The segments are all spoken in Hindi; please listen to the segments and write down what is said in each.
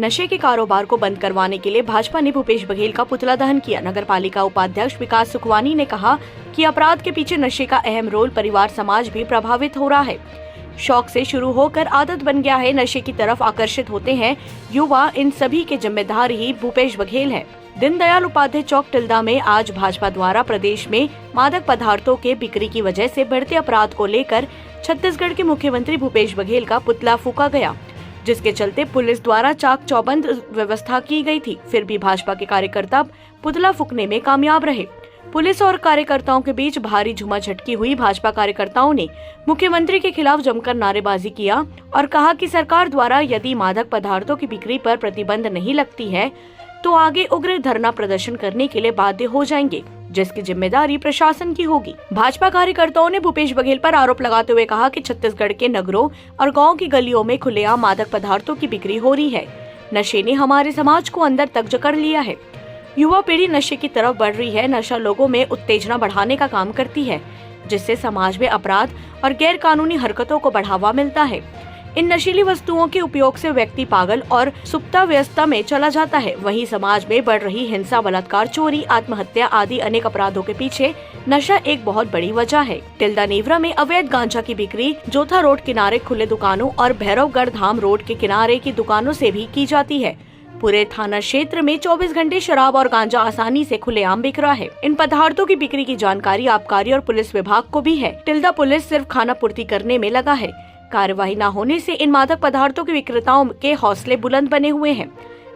नशे के कारोबार को बंद करवाने के लिए भाजपा ने भूपेश बघेल का पुतला दहन किया। नगर पालिका उपाध्यक्ष विकास सुखवानी ने कहा कि अपराध के पीछे नशे का अहम रोल, परिवार समाज भी प्रभावित हो रहा है। शौक से शुरू होकर आदत बन गया है, नशे की तरफ आकर्षित होते हैं युवा। इन सभी के जिम्मेदार ही भूपेश बघेल है। दीनदयाल उपाध्याय चौक टिल्दा में आज भाजपा द्वारा प्रदेश में मादक पदार्थों के बिक्री की वजह से बढ़ते अपराध को लेकर छत्तीसगढ़ के मुख्यमंत्री भूपेश बघेल का पुतला फूका गया, जिसके चलते पुलिस द्वारा चाक चौबंद व्यवस्था की गई थी। फिर भी भाजपा के कार्यकर्ता पुतला फूकने में कामयाब रहे। पुलिस और कार्यकर्ताओं के बीच भारी झुमाझटकी हुई। भाजपा कार्यकर्ताओं ने मुख्यमंत्री के खिलाफ जमकर नारेबाजी किया और कहा कि सरकार द्वारा यदि मादक पदार्थों की बिक्री पर प्रतिबंध नहीं लगती है तो आगे उग्र धरना प्रदर्शन करने के लिए बाध्य हो जाएंगे, जिसकी जिम्मेदारी प्रशासन की होगी। भाजपा कार्यकर्ताओं ने भूपेश बघेल पर आरोप लगाते हुए कहा कि छत्तीसगढ़ के नगरों और गांव की गलियों में खुलेआम मादक पदार्थों की बिक्री हो रही है। नशे ने हमारे समाज को अंदर तक जकड़ लिया है। युवा पीढ़ी नशे की तरफ बढ़ रही है। नशा लोगों में उत्तेजना बढ़ाने का काम करती है, जिससे समाज में अपराध और गैर कानूनी हरकतों को बढ़ावा मिलता है। इन नशीली वस्तुओं के उपयोग से व्यक्ति पागल और सुप्तावस्था में चला जाता है। वहीं समाज में बढ़ रही हिंसा, बलात्कार, चोरी, आत्महत्या आदि अनेक अपराधों के पीछे नशा एक बहुत बड़ी वजह है। टिल्दा नेवरा में अवैध गांजा की बिक्री जोथा रोड किनारे खुले दुकानों और भैरवगढ़ धाम रोड के किनारे की दुकानों से भी की जाती है। पूरे थाना क्षेत्र में 24 घंटे शराब और गांजा आसानी से खुलेआम बिक रहा है। इन पदार्थों की बिक्री की जानकारी आबकारी और पुलिस विभाग को भी है। टिल्दा पुलिस सिर्फ खाना पूर्ति करने में लगा है। कार्यवाही न होने से इन मादक पदार्थों के विक्रेताओं के हौसले बुलंद बने हुए हैं।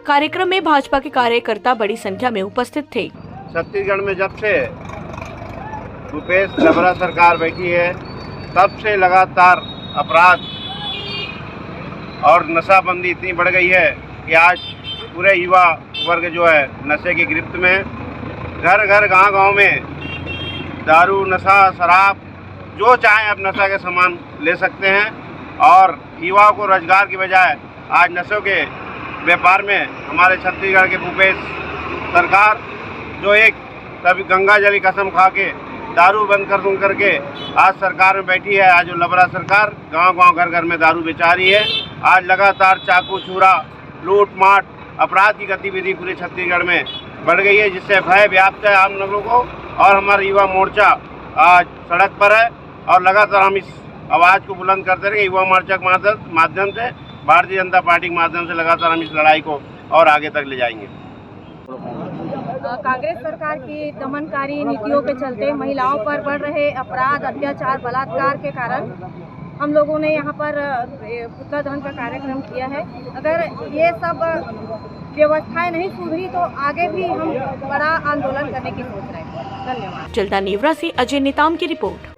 कार्यक्रम में भाजपा के कार्यकर्ता बड़ी संख्या में उपस्थित थे। छत्तीसगढ़ में जब से भूपेश बघेल सरकार बैठी है, तब से लगातार अपराध और नशाबंदी इतनी बढ़ गई है कि आज पूरे युवा वर्ग जो है नशे की गिरफ्त में। घर घर गांव में दारू, नशा, शराब, जो चाहे आप नशा के सामान ले सकते हैं और युवाओं को रोजगार की बजाय आज नशों के व्यापार में हमारे छत्तीसगढ़ के भूपेश सरकार जो एक तभी गंगा जली कसम खा के दारू बंद करके आज सरकार में बैठी है। आज जो लबरा सरकार गांव घर घर में दारू बेचा रही है। आज लगातार चाकू, छुरा, लूट माट, अपराध की गतिविधि पूरे छत्तीसगढ़ में बढ़ गई है, जिससे भय व्याप्त है आम लोगों को। और हमारा युवा मोर्चा आज सड़क पर है और लगातार हम इस आवाज़ को बुलंद करते रहे। युवा मोर्चा के माध्यम से, भारतीय जनता पार्टी के माध्यम से लगातार हम इस लड़ाई को और आगे तक ले जाएंगे। कांग्रेस सरकार की दमनकारी नीतियों के चलते महिलाओं पर बढ़ रहे अपराध, अत्याचार, बलात्कार के कारण हम लोगों ने यहाँ पर पुतला दहन का कार्यक्रम किया है। अगर ये सब व्यवस्थाएं नहीं सुधरी तो आगे भी हम बड़ा आंदोलन करने की सोच रहे हैं। धन्यवाद। टिल्दा नेवरा से अजय नेताम की रिपोर्ट।